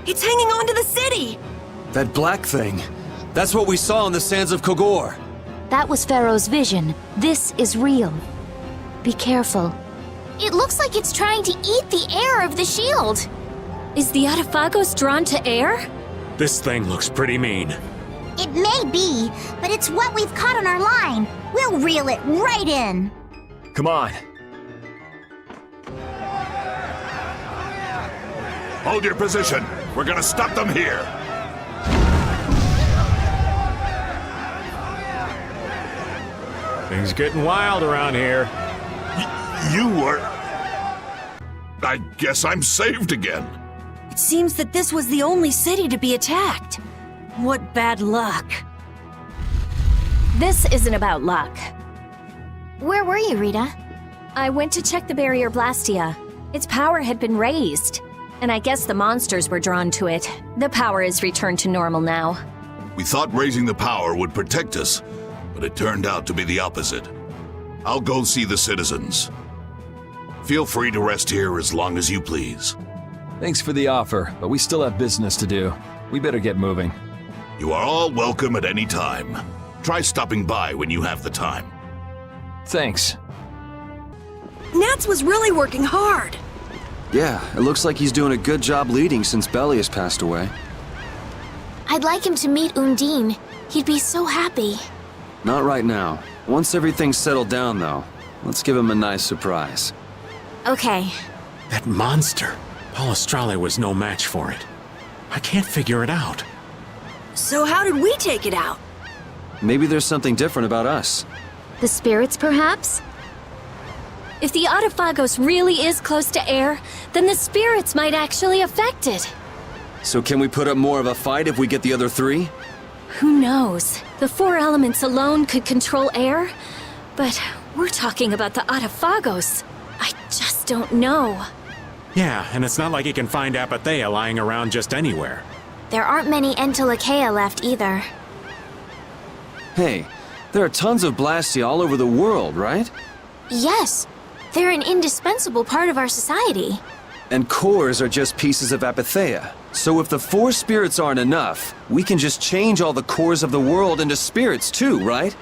It's hanging on to the city! That black thing. That's what we saw on the sands of Kogor. That was Pharaoh's vision. This is real. Be careful. It looks like it's trying to eat the air of the shield. Is the Atifagos drawn to air? This thing looks pretty mean. It may be, but it's what we've caught on our line. We'll reel it right in. Come on. Hold your position. We're gonna stop them here. Things getting wild around here. You were... I guess I'm saved again. It seems that this was the only city to be attacked. What bad luck. This isn't about luck. Where were you, Rita? I went to check the barrier Blastia. Its power had been raised, and I guess the monsters were drawn to it. The power is returned to normal now. We thought raising the power would protect us, but it turned out to be the opposite. I'll go see the citizens. Feel free to rest here as long as you please. Thanks for the offer, but we still have business to do. We better get moving. You are all welcome at any time. Try stopping by when you have the time. Thanks. Nats was really working hard. Yeah, it looks like he's doing a good job leading since Belly has passed away. I'd like him to meet Undine. He'd be so happy. Not right now. Once everything's settled down, though, let's give him a nice surprise. Okay. That monster. Palestrale was no match for it. I can't figure it out. So how did we take it out? Maybe there's something different about us. The spirits, perhaps? If the Atifagos really is close to air, then the spirits might actually affect it. So can we put up more of a fight if we get the other three? Who knows? The four elements alone could control air, but we're talking about the Atifagos. I just don't know. Yeah, and it's not like you can find Apathea lying around just anywhere. There aren't many Entelekea left either. Hey, there are tons of Blastia all over the world, right? Yes, they're an indispensable part of our society. And cores are just pieces of Apathea. So if the four spirits aren't enough, we can just change all the cores of the world into spirits too, right?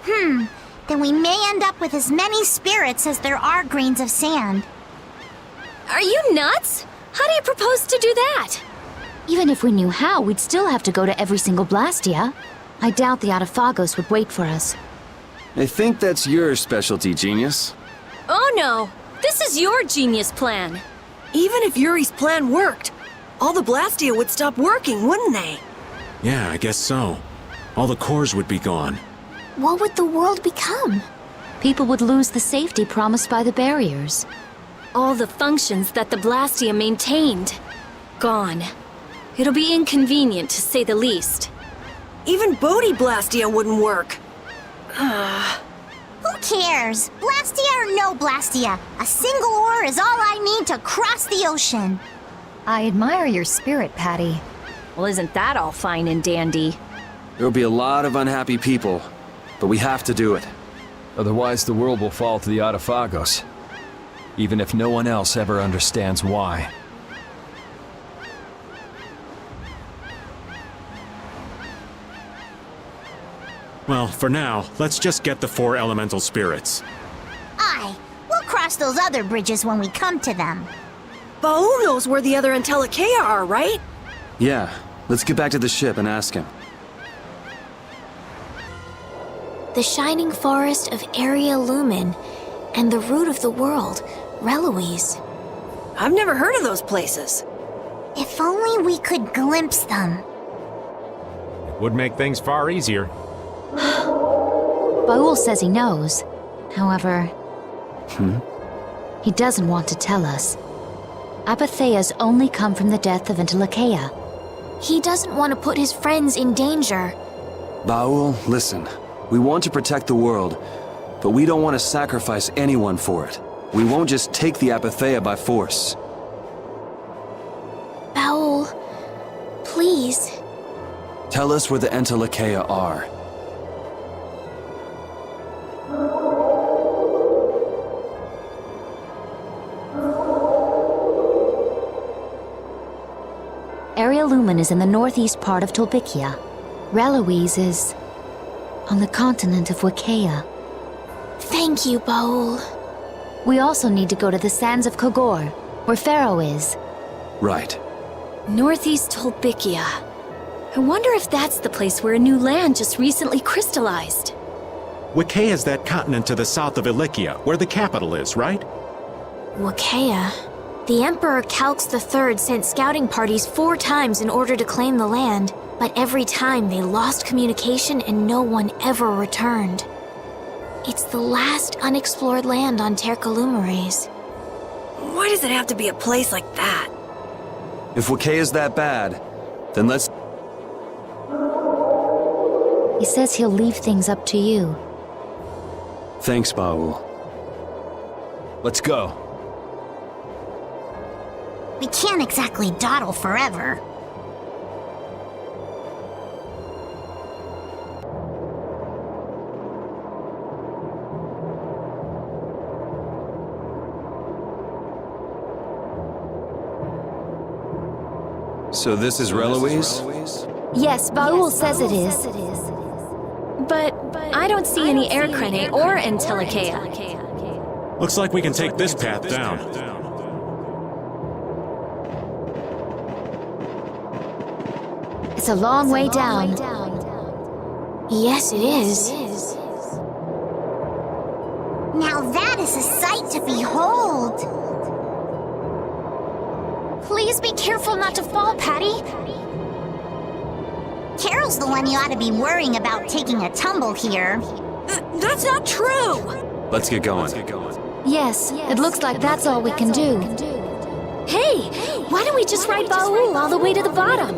Then we may end up with as many spirits as there are grains of sand. Are you nuts? How do you propose to do that? Even if we knew how, we'd still have to go to every single Blastia. I doubt the Atifagos would wait for us. I think that's your specialty, genius. Oh no! This is your genius plan! Even if Yuri's plan worked, all the Blastia would stop working, wouldn't they? Yeah, I guess so. All the cores would be gone. What would the world become? People would lose the safety promised by the barriers. All the functions that the Blastia maintained. Gone. It'll be inconvenient, to say the least. Even Bodhi Blastia wouldn't work. Who cares? Blastia or no Blastia? A single ore is all I need to cross the ocean. I admire your spirit, Patty. Well, isn't that all fine and dandy? There'll be a lot of unhappy people, but we have to do it. Otherwise, the world will fall to the Atifagos, even if no one else ever understands why. Well, for now, let's just get the four elemental spirits. Aye, we'll cross those other bridges when we come to them. Baul knows where the other Entelekea are, right? Yeah, let's get back to the ship and ask him. The shining forest of Area Lumen, and the root of the world, Reloise. I've never heard of those places. If only we could glimpse them. It would make things far easier. Baul says he knows. However... He doesn't want to tell us. Apatheas only come from the death of Entelekea. He doesn't want to put his friends in danger. Baul, listen. We want to protect the world, but we don't want to sacrifice anyone for it. We won't just take the Apathea by force. Baul, please. Tell us where the Entelekea are. Area Lumen is in the northeast part of Tolbikia. Reloise is on the continent of Wicaya. Thank you, Baul. We also need to go to the sands of Kogor, where Pharaoh is. Right. Northeast Tolbikia. I wonder if that's the place where a new land just recently crystallized. Wicaya is that continent to the south of Ilikia, where the capital is, right? Wicaya. The Emperor Calx III sent scouting parties 4 times in order to claim the land, but every time they lost communication and no one ever returned. It's the last unexplored land on Tercalumares. Why does it have to be a place like that? If Wikaya's that bad, then let's... He says he'll leave things up to you. Thanks, Baul. Let's go. We can't exactly dawdle forever. So this is Reloise? Yes, Baul says it is. But I don't see any air Krene or Antilochea. Looks like we can take this path down. It's a long way down. Yes, it is. Now that is a sight to behold. Please be careful not to fall, Patty. Carol's the one you ought to be worrying about taking a tumble here. That's not true! Let's get going. Yes, it looks like that's all we can do. Hey, why don't we just ride Baul all the way to the bottom?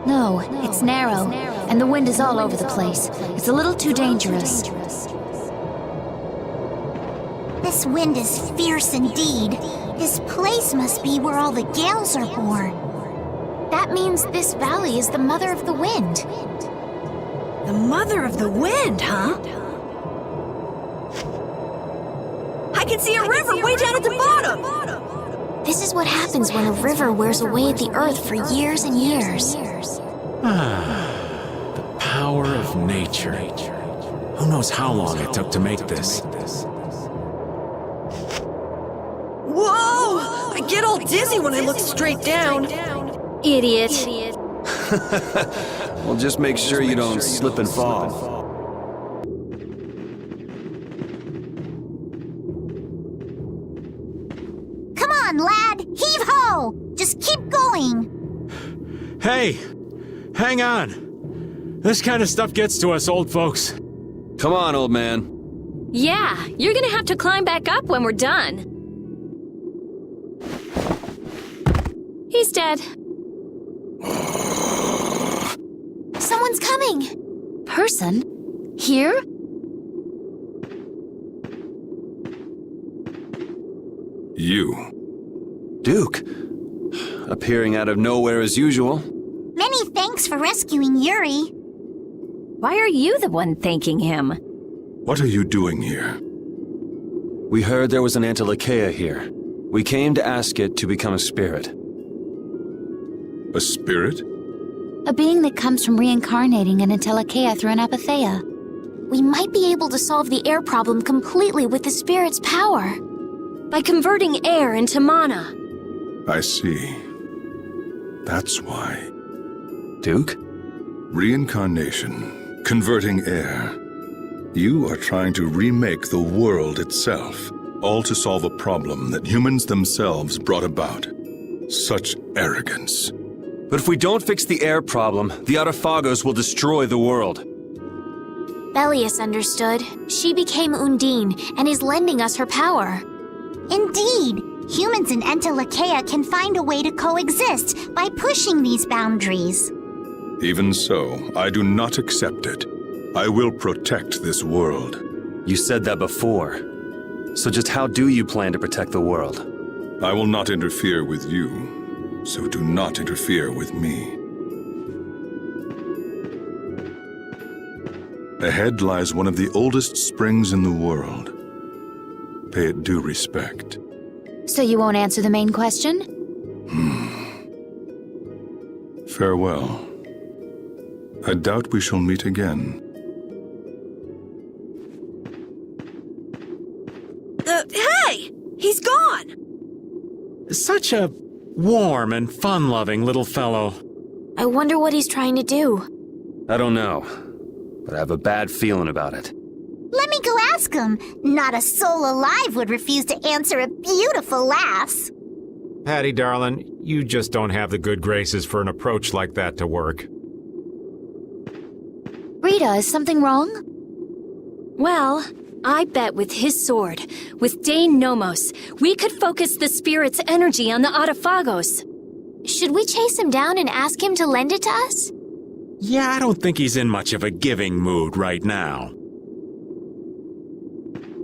No, it's narrow, and the wind is all over the place. It's a little too dangerous. This wind is fierce indeed. This place must be where all the gales are born. That means this valley is the mother of the wind. The mother of the wind, huh? I can see a river way down at the bottom! This is what happens when a river wears away at the earth for years and years. The power of nature. Who knows how long it took to make this? Whoa! I get all dizzy when I look straight down. Idiot. Well, just make sure you don't slip and fall. Come on, lad! Heave-ho! Just keep going! Hey! Hang on! This kind of stuff gets to us old folks. Come on, old man. Yeah, you're gonna have to climb back up when we're done. He's dead. Someone's coming! Person? Here? You. Duke. Appearing out of nowhere as usual. Many thanks for rescuing Yuri. Why are you the one thanking him? What are you doing here? We heard there was an Antilochea here. We came to ask it to become a spirit. A spirit? A being that comes from reincarnating an Antilochea through an Apatheia. We might be able to solve the air problem completely with the spirit's power. By converting air into mana. I see. That's why. Duke? Reincarnation, converting air. You are trying to remake the world itself, all to solve a problem that humans themselves brought about. Such arrogance. But if we don't fix the air problem, the Autophagos will destroy the world. Belius understood. She became Undine and is lending us her power. Indeed, humans and Antilochea can find a way to coexist by pushing these boundaries. Even so, I do not accept it. I will protect this world. You said that before. So just how do you plan to protect the world? I will not interfere with you, so do not interfere with me. Ahead lies one of the oldest springs in the world. Pay it due respect. So you won't answer the main question? Farewell. I doubt we shall meet again. Hey! He's gone! Such a warm and fun-loving little fellow. I wonder what he's trying to do. I don't know, but I have a bad feeling about it. Let me go ask him. Not a soul alive would refuse to answer a beautiful lass. Patty, darling, you just don't have the good graces for an approach like that to work. Rita, is something wrong? Well, I bet with his sword, with Dane Nomos, we could focus the spirit's energy on the Autophagos. Should we chase him down and ask him to lend it to us? Yeah, I don't think he's in much of a giving mood right now.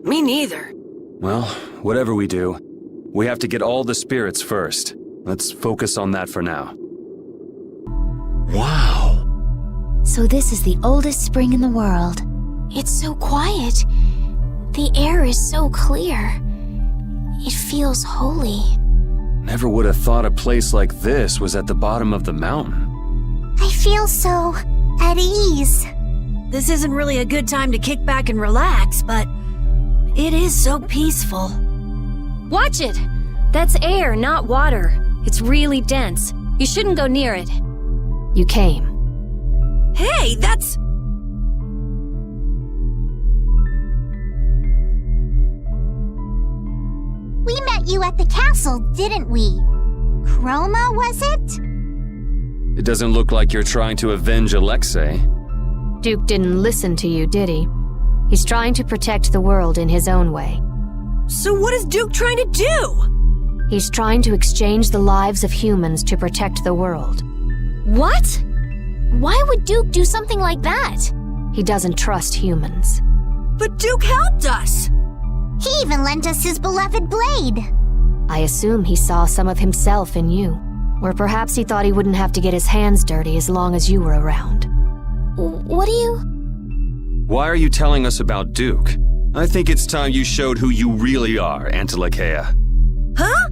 Me neither. Well, whatever we do, we have to get all the spirits first. Let's focus on that for now. Wow. So this is the oldest spring in the world. It's so quiet. The air is so clear. It feels holy. Never would have thought a place like this was at the bottom of the mountain. I feel so at ease. This isn't really a good time to kick back and relax, but it is so peaceful. Watch it! That's air, not water. It's really dense. You shouldn't go near it. You came. Hey, that's... We met you at the castle, didn't we? Chroma, was it? It doesn't look like you're trying to avenge Alexei. Duke didn't listen to you, did he? He's trying to protect the world in his own way. So what is Duke trying to do? He's trying to exchange the lives of humans to protect the world. What? Why would Duke do something like that? He doesn't trust humans. But Duke helped us! He even lent us his beloved blade. I assume he saw some of himself in you. Or perhaps he thought he wouldn't have to get his hands dirty as long as you were around. What do you... Why are you telling us about Duke? I think it's time you showed who you really are, Antilakea. Huh?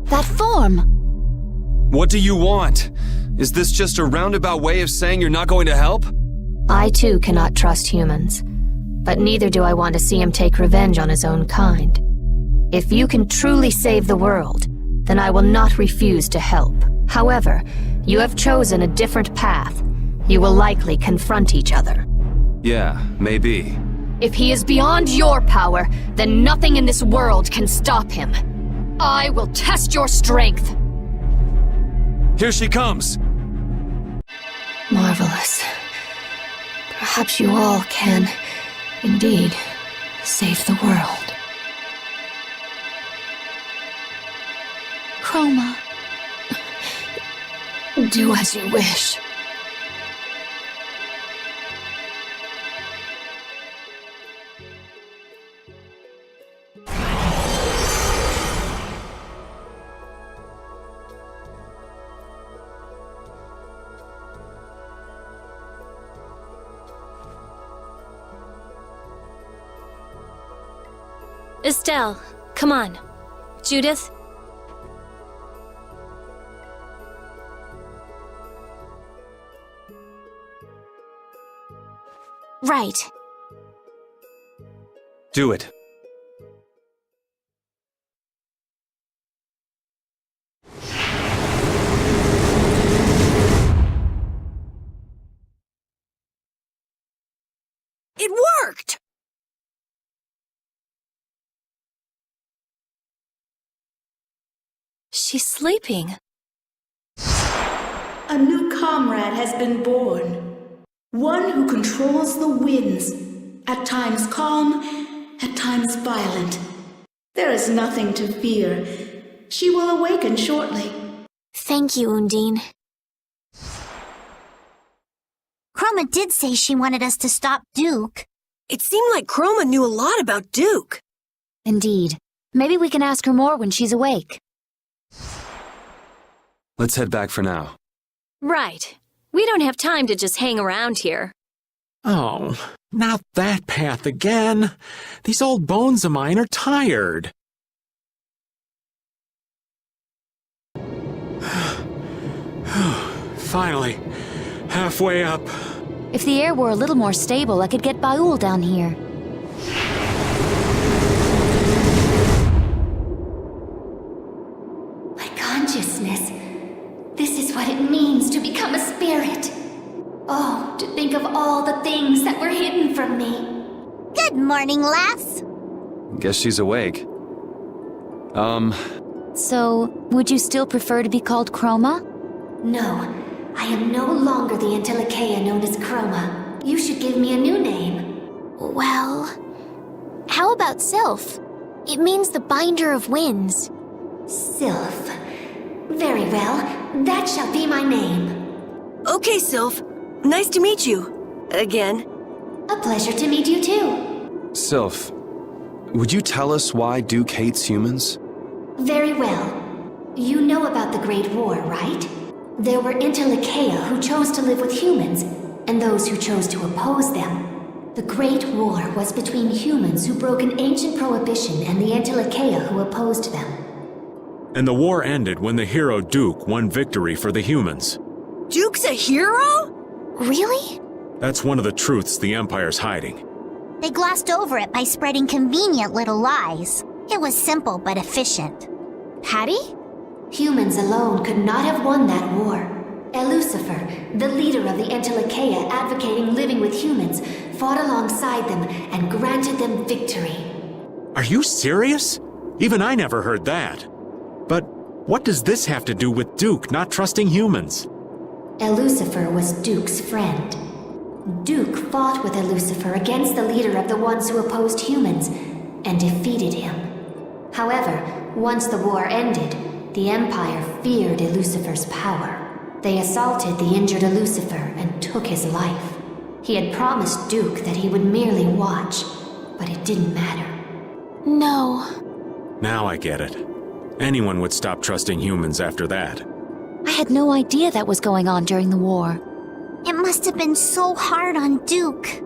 That form! What do you want? Is this just a roundabout way of saying you're not going to help? I too cannot trust humans. But neither do I want to see him take revenge on his own kind. If you can truly save the world, then I will not refuse to help. However, you have chosen a different path. You will likely confront each other. Yeah, maybe. If he is beyond your power, then nothing in this world can stop him. I will test your strength. Here she comes! Marvelous. Perhaps you all can, indeed, save the world. Chroma. Do as you wish. Estelle, come on. Judith? Right. Do it. It worked! She's sleeping. A new comrade has been born. One who controls the winds, at times calm, at times violent. There is nothing to fear. She will awaken shortly. Thank you, Undine. Chroma did say she wanted us to stop Duke. It seemed like Chroma knew a lot about Duke. Indeed. Maybe we can ask her more when she's awake. Let's head back for now. Right. We don't have time to just hang around here. Oh, not that path again. These old bones of mine are tired. Finally, halfway up. If the air were a little more stable, I could get Baul down here. My consciousness. This is what it means to become a spirit. Oh, to think of all the things that were hidden from me. Good morning, lass. Guess she's awake. So, would you still prefer to be called Chroma? No, I am no longer the Antilocheia known as Chroma. You should give me a new name. Well, how about Sylph? It means the binder of winds. Sylph. Very well, that shall be my name. Okay, Sylph. Nice to meet you. Again. A pleasure to meet you too. Sylph, would you tell us why Duke hates humans? Very well. You know about the Great War, right? There were Antilocheia who chose to live with humans, and those who chose to oppose them. The Great War was between humans who broke an ancient prohibition and the Antilocheia who opposed them. And the war ended when the hero Duke won victory for the humans. Duke's a hero? Really? That's one of the truths the Empire's hiding. They glossed over it by spreading convenient little lies. It was simple but efficient. Patty? Humans alone could not have won that war. Lucifer, the leader of the Antilocheia advocating living with humans, fought alongside them and granted them victory. Are you serious? Even I never heard that. But what does this have to do with Duke not trusting humans? Lucifer was Duke's friend. Duke fought with Lucifer against the leader of the ones who opposed humans, and defeated him. However, once the war ended, the Empire feared Lucifer's power. They assaulted the injured Lucifer and took his life. He had promised Duke that he would merely watch, but it didn't matter. No. Now I get it. Anyone would stop trusting humans after that. I had no idea that was going on during the war. It must have been so hard on Duke.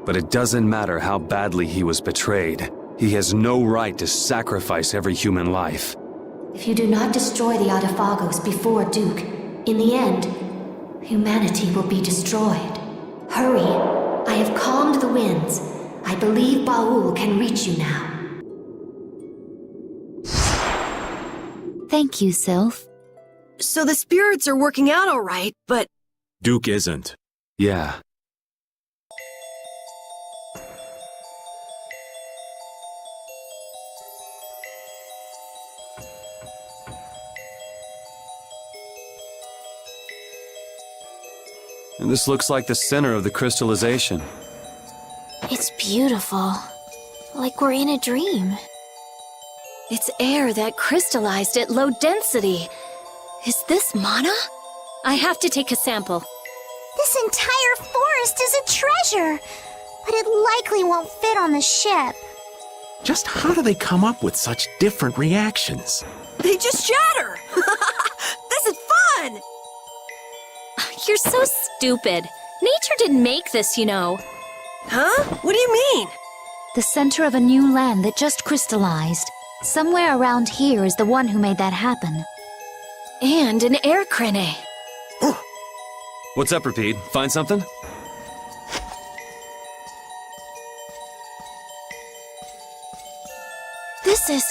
But it doesn't matter how badly he was betrayed. He has no right to sacrifice every human life. If you do not destroy the Autophagos before Duke, in the end, humanity will be destroyed. Hurry! I have calmed the winds. I believe Baul can reach you now. Thank you, Sylph. So the spirits are working out all right, but... Duke isn't. Yeah. And this looks like the center of the crystallization. It's beautiful. Like we're in a dream. It's air that crystallized at low density. Is this mana? I have to take a sample. This entire forest is a treasure, but it likely won't fit on the ship. Just how do they come up with such different reactions? They just shatter! This is fun! You're so stupid. Nature didn't make this, you know. Huh? What do you mean? The center of a new land that just crystallized. Somewhere around here is the one who made that happen. And an air crane. What's up, Repeat? Find something? This is...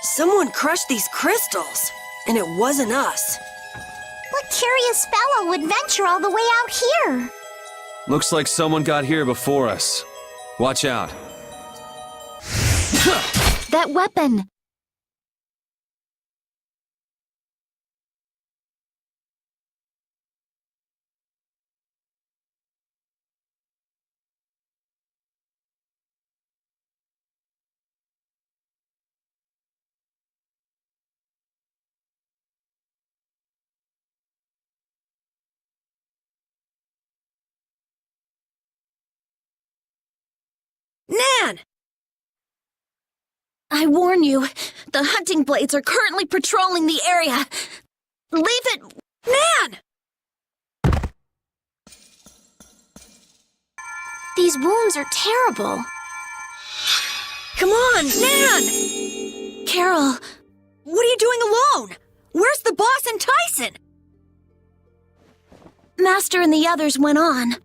Someone crushed these crystals, and it wasn't us. What curious fellow would venture all the way out here? Looks like someone got here before us. Watch out. That weapon! Nan! I warn you, the hunting blades are currently patrolling the area. Leave it... Nan! These wounds are terrible. Come on, Nan! Carol, what are you doing alone? Where's the boss and Tyson? Master and the others went on.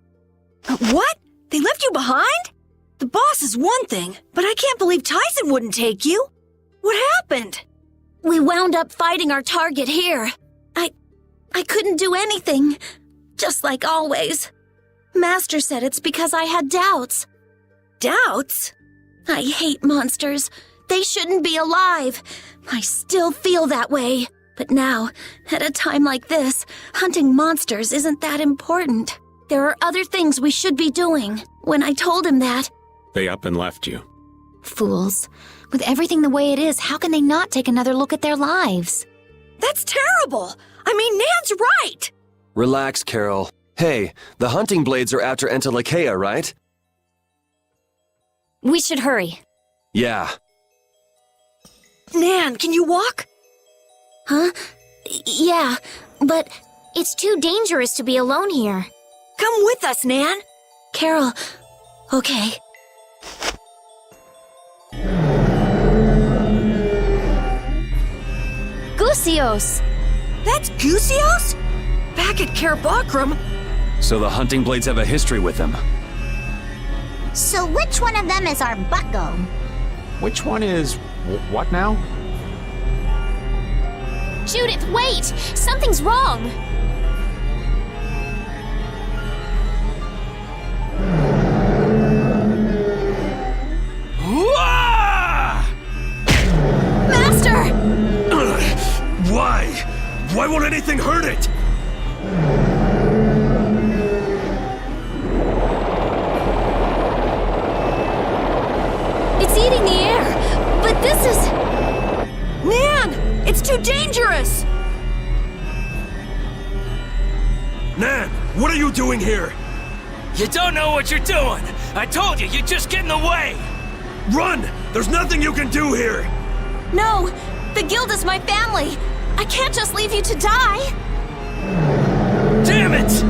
What? They left you behind? The boss is one thing, but I can't believe Tyson wouldn't take you. What happened? We wound up fighting our target here. I couldn't do anything, just like always. Master said it's because I had doubts. Doubts? I hate monsters. They shouldn't be alive. I still feel that way. But now, at a time like this, hunting monsters isn't that important. There are other things we should be doing. When I told him that... They up and left you. Fools. With everything the way it is, how can they not take another look at their lives? That's terrible! I mean, Nan's right! Relax, Carol. Hey, the hunting blades are after Entelakea, right? We should hurry. Yeah. Nan, can you walk? Huh? Yeah, but it's too dangerous to be alone here. Come with us, Nan. Carol, okay. Gusios! That's Gusios? Back at Kerabakram? So the hunting blades have a history with them. So which one of them is our bucko? Which one is... what now? Judith, wait! Something's wrong! Master! Why? Why won't anything hurt it? It's eating the air, but this is... Nan! It's too dangerous! Nan, what are you doing here? You don't know what you're doing! I told you, you'd just get in the way! Run! There's nothing you can do here! No! The guild is my family! I can't just leave you to die! Damn it!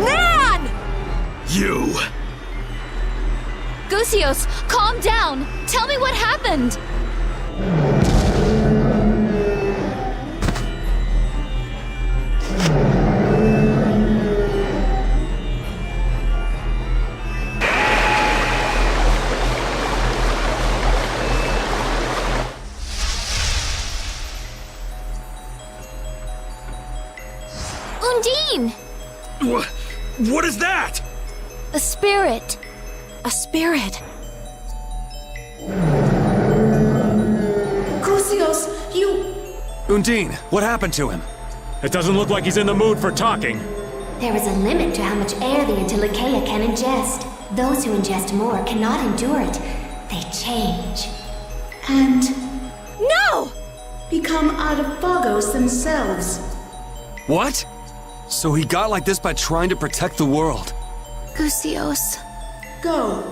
Nan! You! Gusios, calm down! Tell me what happened! Undine! What is that? A spirit. A spirit. Gusios, you... Undine, what happened to him? It doesn't look like he's in the mood for talking. There is a limit to how much air the Entelakea can ingest. Those who ingest more cannot endure it. They change. And No! become Adafagos themselves. What? So he got like this by trying to protect the world. Gusios. Go.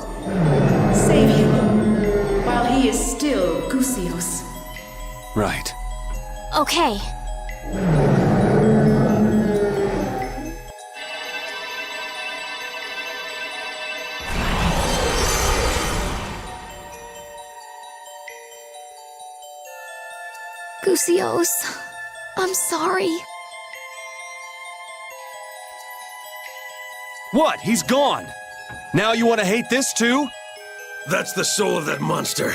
Save him. While he is still Gusios. Right. Okay. Gusios, I'm sorry. What? He's gone! Now you want to hate this too? That's the soul of that monster.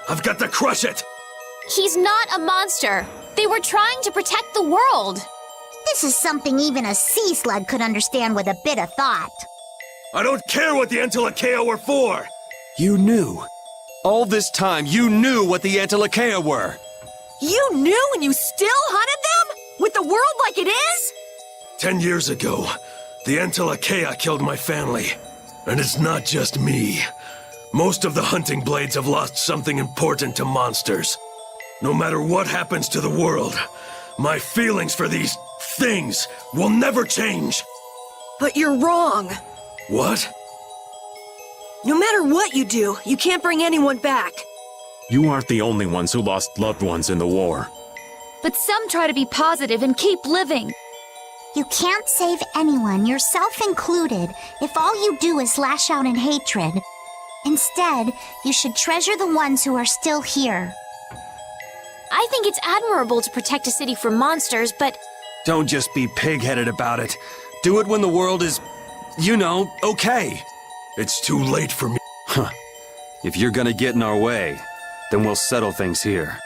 I've got to crush it! He's not a monster. They were trying to protect the world. This is something even a sea slug could understand with a bit of thought. I don't care what the Entelakea were for! You knew. All this time, you knew what the Entelakea were. You knew and you still hunted them? With the world like it is? 10 years ago, the Entelakea killed my family. And it's not just me. Most of the hunting blades have lost something important to monsters. No matter what happens to the world, my feelings for these things will never change. But you're wrong. What? No matter what you do, you can't bring anyone back. You aren't the only ones who lost loved ones in the war. But some try to be positive and keep living. You can't save anyone, yourself included, if all you do is lash out in hatred. Instead, you should treasure the ones who are still here. I think it's admirable to protect a city from monsters, but Don't just be pig-headed about it. Do it when the world is, you know, okay. It's too late for me. Huh. If you're gonna get in our way, then we'll settle things here.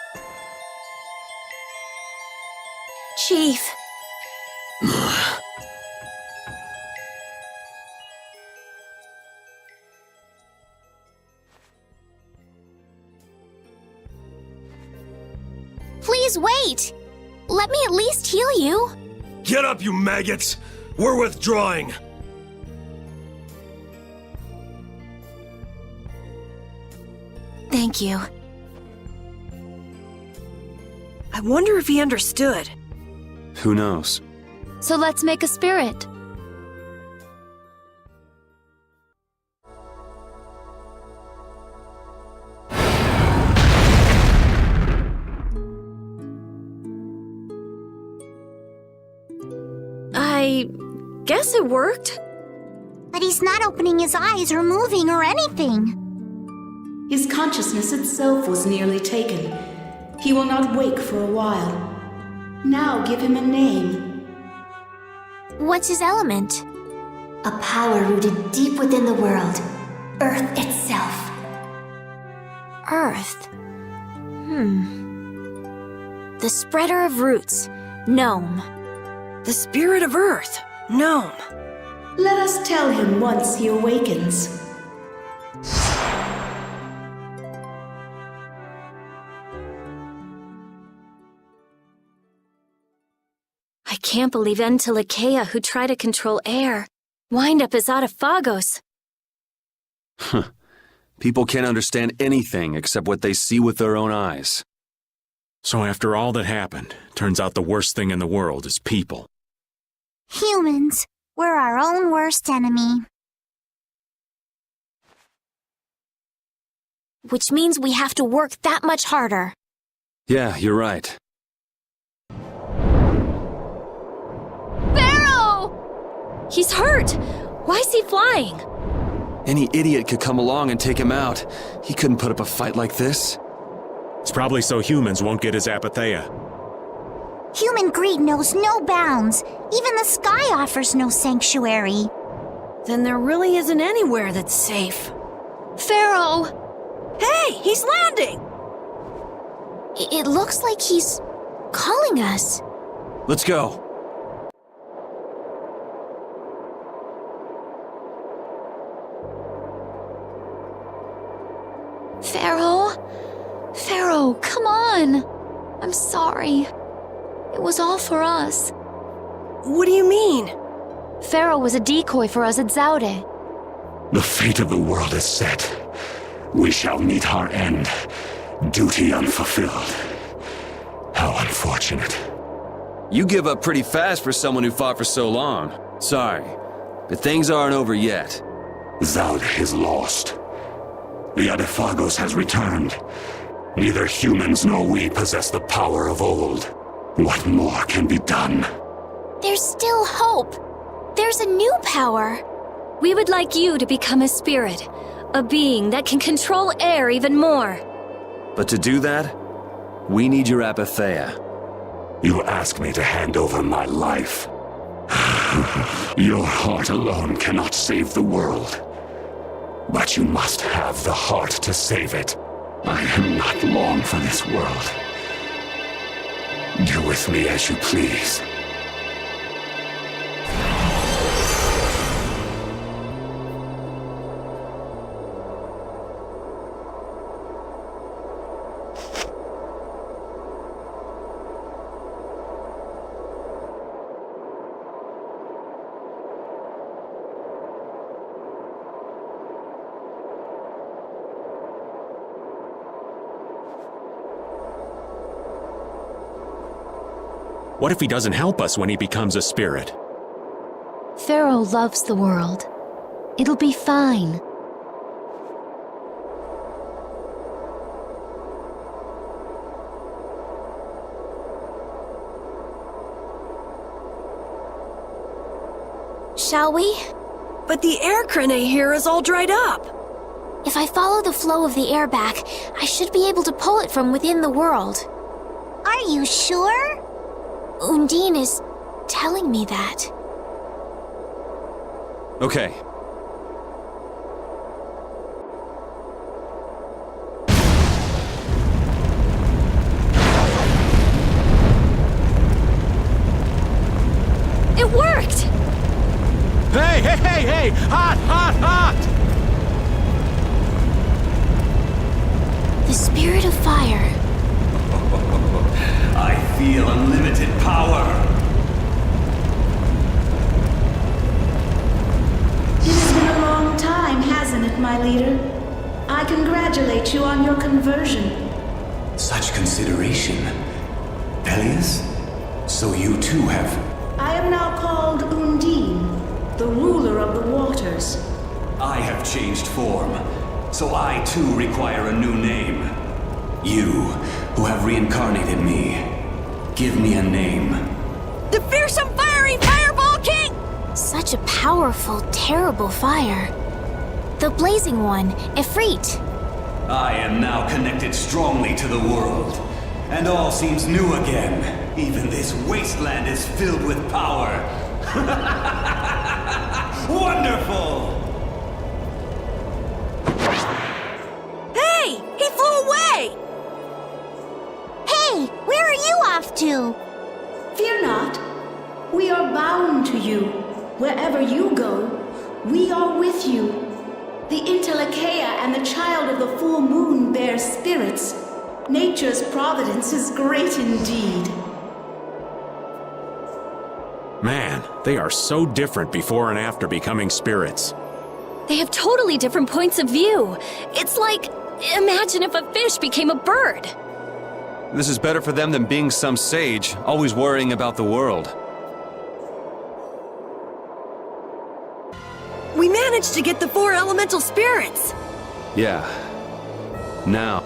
Chief. please wait! Let me at least heal you. Get up, you maggots! We're withdrawing! Thank you. I wonder if he understood. Who knows? So let's make a spirit. I guess it worked. But he's not opening his eyes or moving or anything. His consciousness itself was nearly taken. He will not wake for a while. Now give him a name. What's his element? A power rooted deep within the world. Earth itself. Earth. The spreader of roots. Gnome. The spirit of Earth. Gnome. Let us tell him once he awakens. I can't believe Entelekea, who tried to control air, wind up as Autophagos. Huh. People can't understand anything except what they see with their own eyes. So after all that happened, turns out the worst thing in the world is people. Humans. We're our own worst enemy. Which means we have to work that much harder. Yeah, you're right. Pharaoh! He's hurt! Why is he flying? Any idiot could come along and take him out. He couldn't put up a fight like this. It's probably so humans won't get his apatheia. Human greed knows no bounds. Even the sky offers no sanctuary. Then there really isn't anywhere that's safe. Pharaoh! Hey, he's landing! It looks like he's calling us. Let's go. Pharaoh? Pharaoh, come on! I'm sorry. It was all for us. What do you mean? Pharaoh was a decoy for us at Zaude. The fate of the world is set. We shall meet our end. Duty unfulfilled. How unfortunate. You give up pretty fast for someone who fought for so long. Sorry, but things aren't over yet. Zaude is lost. The Autophagos has returned. Neither humans nor we possess the power of old. What more can be done? There's still hope. There's a new power. We would like you to become a spirit, a being that can control air even more. But to do that, we need your apatheia. You ask me to hand over my life. Your heart alone cannot save the world. But you must have the heart to save it. I am not long for this world. Do with me as you please. What if he doesn't help us when he becomes a spirit? Pharaoh loves the world. It'll be fine. shall we? But the air crane here is all dried up. If I follow the flow of the air back, I should be able to pull it from within the world. Are you sure? Undine is telling me that. Okay. It worked! Hey, hey, hey, hey! Hot, hot, hot! The spirit of fire. I feel unlimited power. It has been a long time, hasn't it, my leader? I congratulate you on your conversion. Such consideration. Peleus? So you too have... I am now called Undine, the ruler of the waters. I have changed form, so I too require a new name. You, who have reincarnated me, give me a name. The fearsome fiery Fireball King! Such a powerful, terrible fire. The blazing one, Aifread. I am now connected strongly to the world, and all seems new again. Even this wasteland is filled with power. Wonderful! Hey! He flew away! Hey, where are you off to? Fear not. We are bound to you. Wherever you go, we are with you. The Intellikeia and the Child of the Full Moon bear spirits. Nature's providence is great indeed. Man, they are so different before and after becoming spirits. They have totally different points of view. It's like, imagine if a fish became a bird. This is better for them than being some sage, always worrying about the world. We managed to get the 4 elemental spirits! Yeah. Now.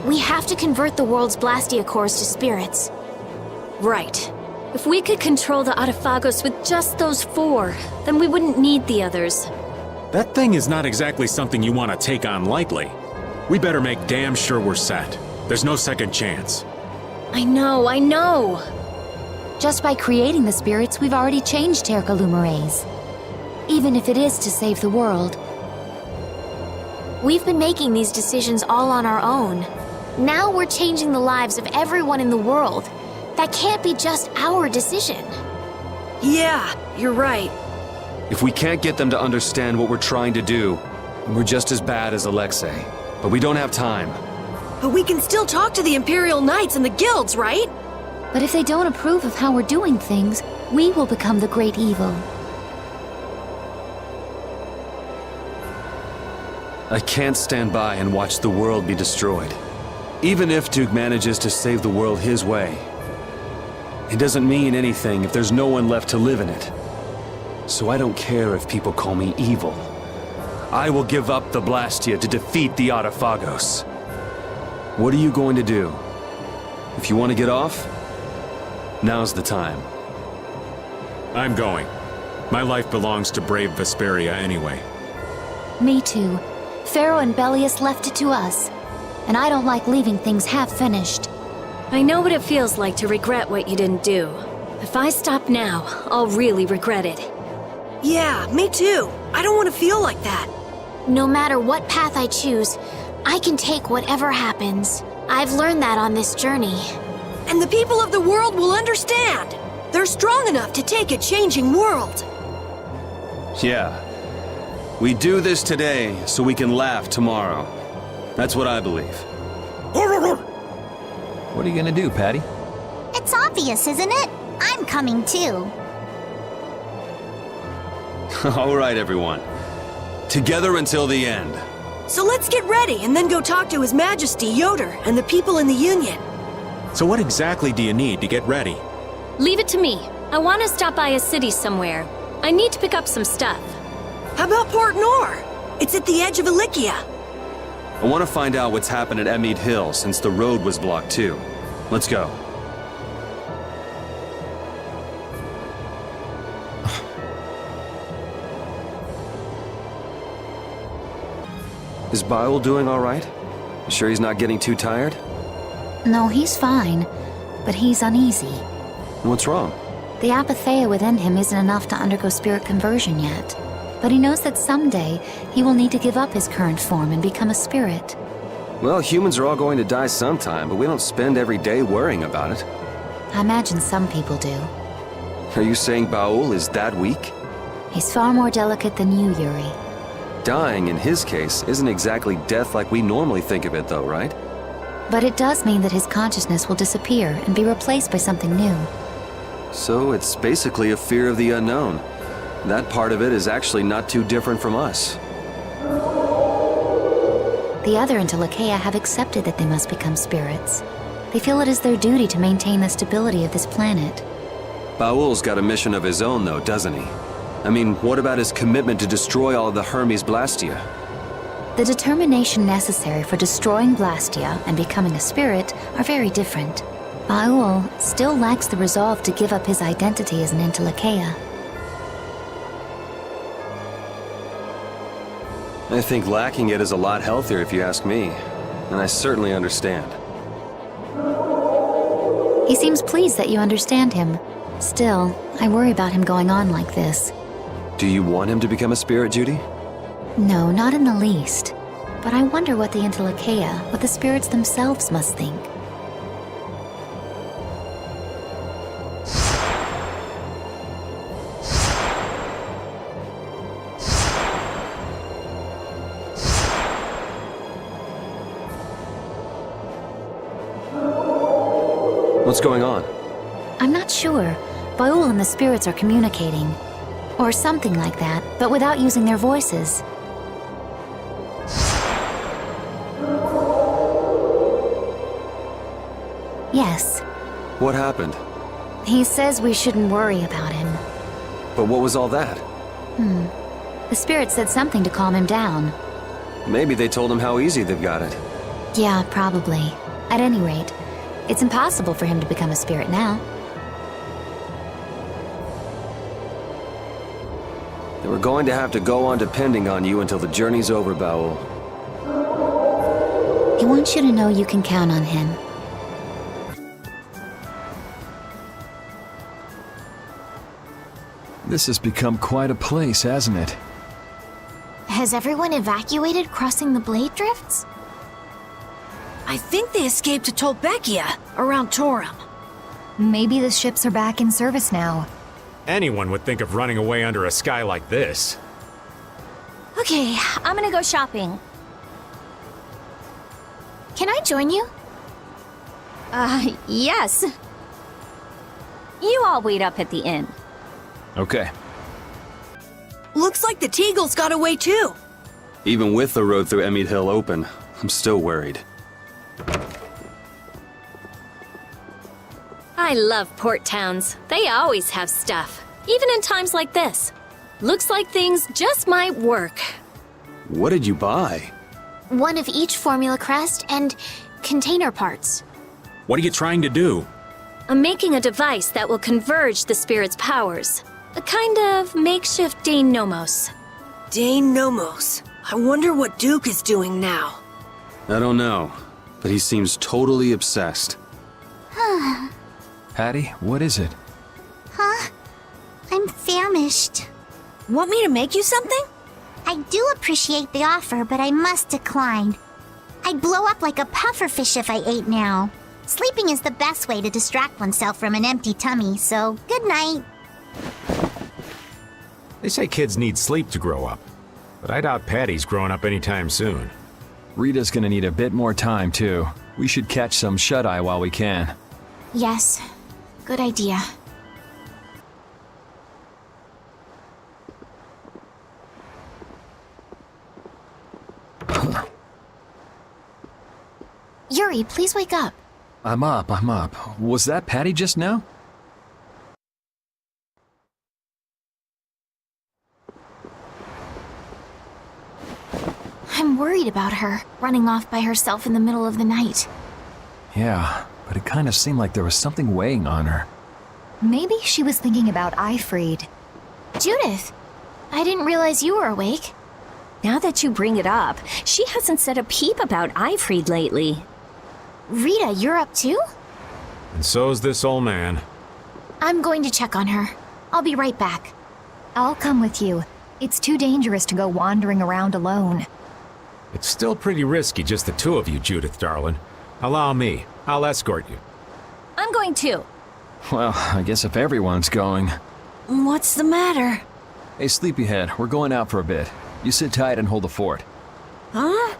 We have to convert the world's Blastia cores to spirits. Right. If we could control the Autophagos with just those 4, then we wouldn't need the others. That thing is not exactly something you want to take on lightly. We better make damn sure we're set. There's no second chance. I know. Just by creating the spirits, we've already changed Terca Lumerays. Even if it is to save the world. We've been making these decisions all on our own. Now we're changing the lives of everyone in the world. That can't be just our decision. Yeah, you're right. If we can't get them to understand what we're trying to do, we're just as bad as Alexei. But we don't have time. But we can still talk to the Imperial Knights and the guilds, right? But if they don't approve of how we're doing things, we will become the great evil. I can't stand by and watch the world be destroyed. Even if Duke manages to save the world his way. It doesn't mean anything if there's no one left to live in it. So I don't care if people call me evil. I will give up the Blastia to defeat the Autophagos. What are you going to do? If you want to get off, now's the time. I'm going. My life belongs to brave Vesperia anyway. Me too. Pharaoh and Bellius left it to us. And I don't like leaving things half-finished. I know what it feels like to regret what you didn't do. If I stop now, I'll really regret it. Yeah, me too. I don't want to feel like that. No matter what path I choose, I can take whatever happens. I've learned that on this journey. And the people of the world will understand. They're strong enough to take a changing world. Yeah. We do this today so we can laugh tomorrow. That's what I believe. What are you gonna do, Patty? It's obvious, isn't it? I'm coming too. All right, everyone. Together until the end. So let's get ready and then go talk to His Majesty Yoder and the people in the Union. So what exactly do you need to get ready? Leave it to me. I want to stop by a city somewhere. I need to pick up some stuff. How about Port Nor? It's at the edge of Ilikia. I want to find out what's happened at Emmead Hill since the road was blocked too. Let's go. Is Baul doing all right? You sure he's not getting too tired? No, he's fine, but he's uneasy. What's wrong? The apatheia within him isn't enough to undergo spirit conversion yet. But he knows that someday he will need to give up his current form and become a spirit. Well, humans are all going to die sometime, but we don't spend every day worrying about it. I imagine some people do. Are you saying Baul is that weak? He's far more delicate than you, Yuri. Dying, in his case, isn't exactly death like we normally think of it, though, right? But it does mean that his consciousness will disappear and be replaced by something new. So it's basically a fear of the unknown. That part of it is actually not too different from us. The other Intellikeia have accepted that they must become spirits. They feel it is their duty to maintain the stability of this planet. Baul's got a mission of his own, though, doesn't he? I mean, what about his commitment to destroy all of the Hermes Blastia? The determination necessary for destroying Blastia and becoming a spirit are very different. Baul still lacks the resolve to give up his identity as an Intellikeia. I think lacking it is a lot healthier if you ask me, and I certainly understand. He seems pleased that you understand him. Still, I worry about him going on like this. Do you want him to become a spirit, Judy? No, not in the least. But I wonder what the Intellikeia, what the spirits themselves must think. What's going on? I'm not sure. Baul and the spirits are communicating. Or something like that, but without using their voices. Yes. What happened? He says we shouldn't worry about him. But what was all that? The spirit said something to calm him down. Maybe they told him how easy they've got it. Yeah, probably. At any rate, it's impossible for him to become a spirit now. They were going to have to go on depending on you until the journey's over, Baul. He wants you to know you can count on him. This has become quite a place, hasn't it? Has everyone evacuated crossing the blade drifts? I think they escaped to Tolbekia, around Torum. Maybe the ships are back in service now. Anyone would think of running away under a sky like this. Okay, I'm gonna go shopping. Can I join you? Yes. You all wait up at the inn. Okay. Looks like the Teagles got away too. Even with the road through Emmett Hill open, I'm still worried. I love port towns. They always have stuff, even in times like this. Looks like things just might work. What did you buy? One of each formula crest and container parts. What are you trying to do? I'm making a device that will converge the spirit's powers. A kind of makeshift Dane Nomos. Dane Nomos. I wonder what Duke is doing now. I don't know, but he seems totally obsessed. Patty, what is it? Huh? I'm famished. Want me to make you something? I do appreciate the offer, but I must decline. I'd blow up like a pufferfish if I ate now. Sleeping is the best way to distract oneself from an empty tummy, so good night. They say kids need sleep to grow up, but I doubt Patty's growing up anytime soon. Rita's gonna need a bit more time, too. We should catch some shut-eye while we can. Yes, good idea. Yuri, please wake up. I'm up. Was that Patty just now? I'm worried about her, running off by herself in the middle of the night. Yeah, but it kind of seemed like there was something weighing on her. Maybe she was thinking about Aifread. Judith, I didn't realize you were awake. Now that you bring it up, she hasn't said a peep about Aifread lately. Rita, you're up too? And so's this old man. I'm going to check on her. I'll be right back. I'll come with you. It's too dangerous to go wandering around alone. It's still pretty risky, just the two of you, Judith, darling. Allow me. I'll escort you. I'm going too. Well, I guess if everyone's going... What's the matter? Hey, Sleepyhead, we're going out for a bit. You sit tight and hold the fort. Huh?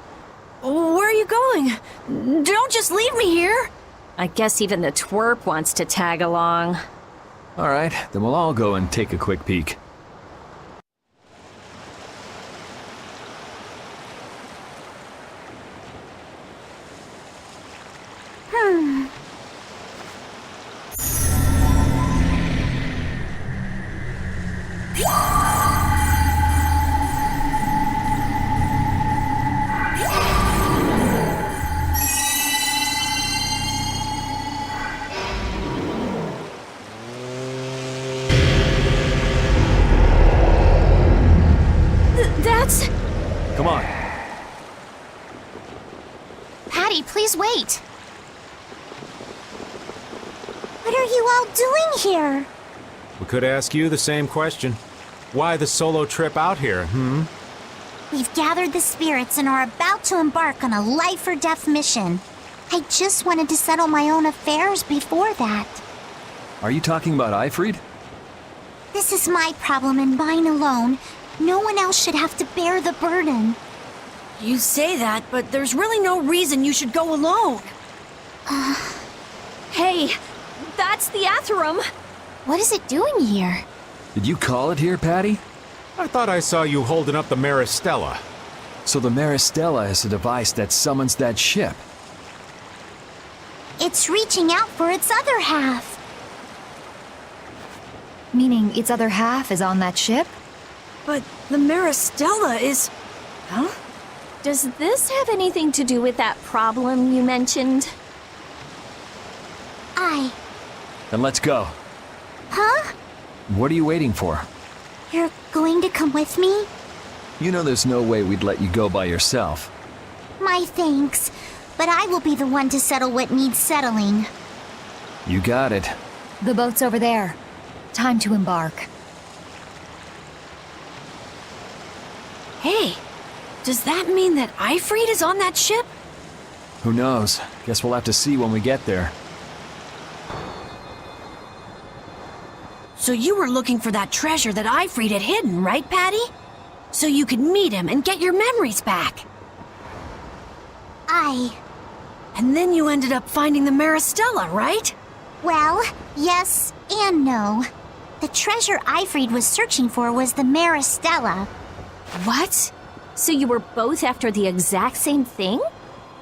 Where are you going? Don't just leave me here! I guess even the twerp wants to tag along. All right, then we'll all go and take a quick peek. That's... Come on. Patty, please wait. What are you all doing here? We could ask you the same question. Why the solo trip out here, We've gathered the spirits and are about to embark on a life-or-death mission. I just wanted to settle my own affairs before that. Are you talking about Aifread? This is my problem and mine alone. No one else should have to bear the burden. You say that, but there's really no reason you should go alone. Hey, that's the Atherum. What is it doing here? Did you call it here, Patty? I thought I saw you holding up the Maristella. So the Maristella is a device that summons that ship. It's reaching out for its other half. Meaning its other half is on that ship? But the Maristella is... Huh? Does this have anything to do with that problem you mentioned? Then let's go. Huh? What are you waiting for? You're going to come with me? You know there's no way we'd let you go by yourself. My thanks. But I will be the one to settle what needs settling. You got it. The boat's over there. Time to embark. Hey, does that mean that Aifread is on that ship? Who knows? Guess we'll have to see when we get there. So you were looking for that treasure that Aifread had hidden, right, Patty? So you could meet him and get your memories back. And then you ended up finding the Maristella, right? Well, yes and no. The treasure Aifread was searching for was the Maristella. What? So you were both after the exact same thing?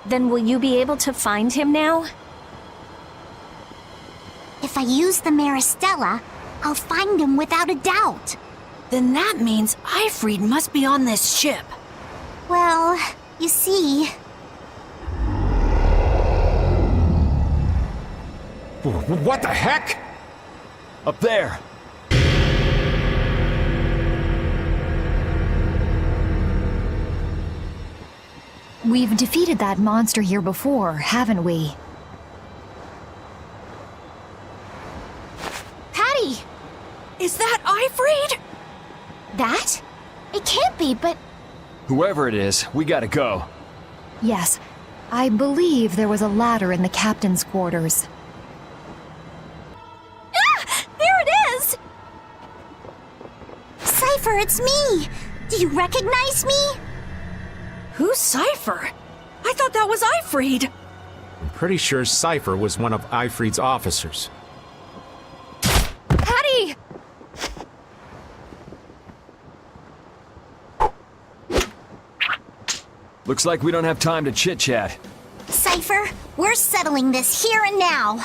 Then will you be able to find him now? If I use the Maristella, I'll find him without a doubt. Then that means Aifread must be on this ship. Well, you see... What the heck? Up there! We've defeated that monster here before, haven't we? Patty! Is that Aifread? That? It can't be, but... Whoever it is, we gotta go. Yes. I believe there was a ladder in the captain's quarters. There it is! Cypher, it's me! Do you recognize me? Who's Cypher? I thought that was Aifread. I'm pretty sure Cypher was one of Aifread's officers. Patty! Looks like we don't have time to chit-chat. Cypher, we're settling this here and now.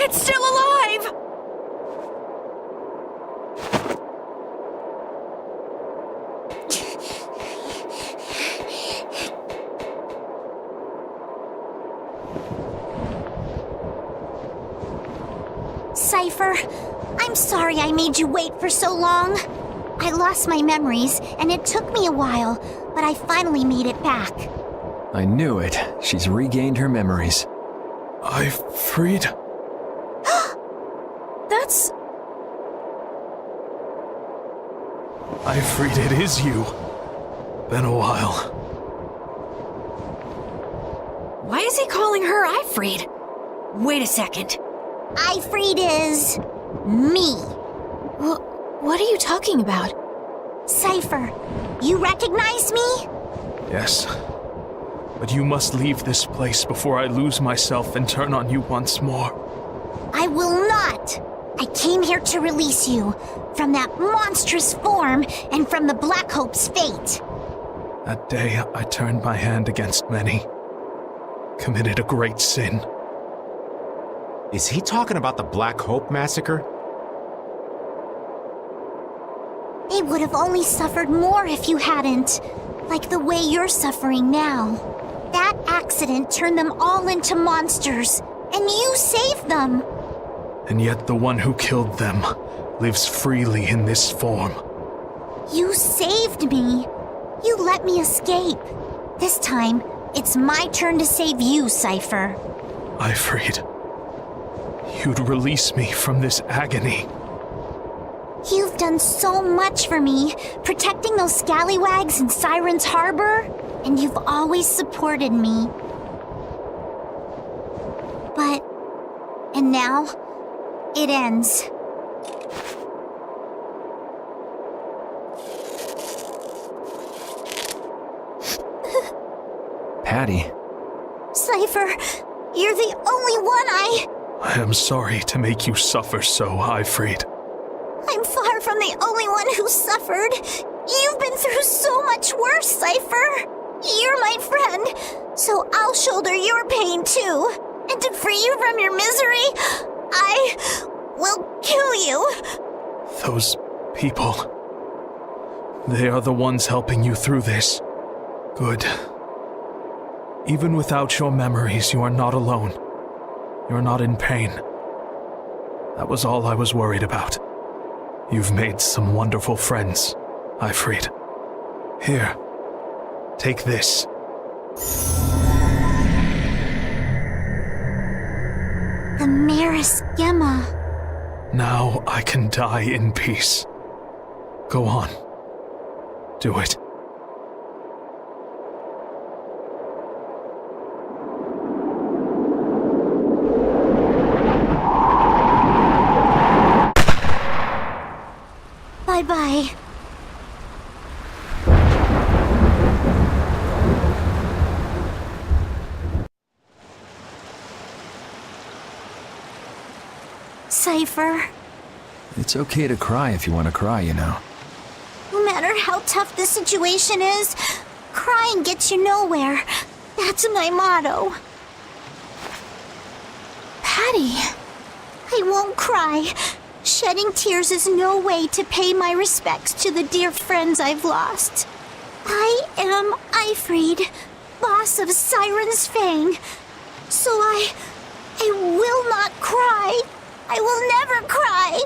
It's still alive! Cypher. I'm sorry I made you wait for so long. I lost my memories, and it took me a while, but I finally made it back. I knew it. She's regained her memories. Aifread? That's... Aifread, it is you. Been a while. Why is he calling her Aifread? Wait a second. Aifread is... me. What are you talking about? Cypher, you recognize me? Yes. But you must leave this place before I lose myself and turn on you once more. I will not! I came here to release you from that monstrous form and from the Black Hope's fate. That day, I turned my hand against many. Committed a great sin. Is he talking about the Black Hope massacre? They would have only suffered more if you hadn't. Like the way you're suffering now. That accident turned them all into monsters, and you saved them. And yet the one who killed them lives freely in this form. You saved me. You let me escape. This time, it's my turn to save you, Cypher. Aifread, you'd release me from this agony. You've done so much for me, protecting those scallywags in Siren's Harbor, and you've always supported me. But... and now, it ends. Patty. Cypher, you're the only one I am sorry to make you suffer so, Aifread. I'm far from the only one who suffered. You've been through so much worse, Cypher. You're my friend, so I'll shoulder your pain too. And to free you from your misery, I will kill you. Those people. They are the ones helping you through this. Good. Even without your memories, you are not alone. You're not in pain. That was all I was worried about. You've made some wonderful friends, Aifread. Here, take this. The Maris Gemma. Now I can die in peace. Go on. Do it. Bye-bye. Cypher. It's okay to cry if you want to cry, you know. No matter how tough the situation is, crying gets you nowhere. That's my motto. Patty! I won't cry. Shedding tears is no way to pay my respects to the dear friends I've lost. I am Aifread, boss of Siren's Fang. So I will not cry. I will never cry.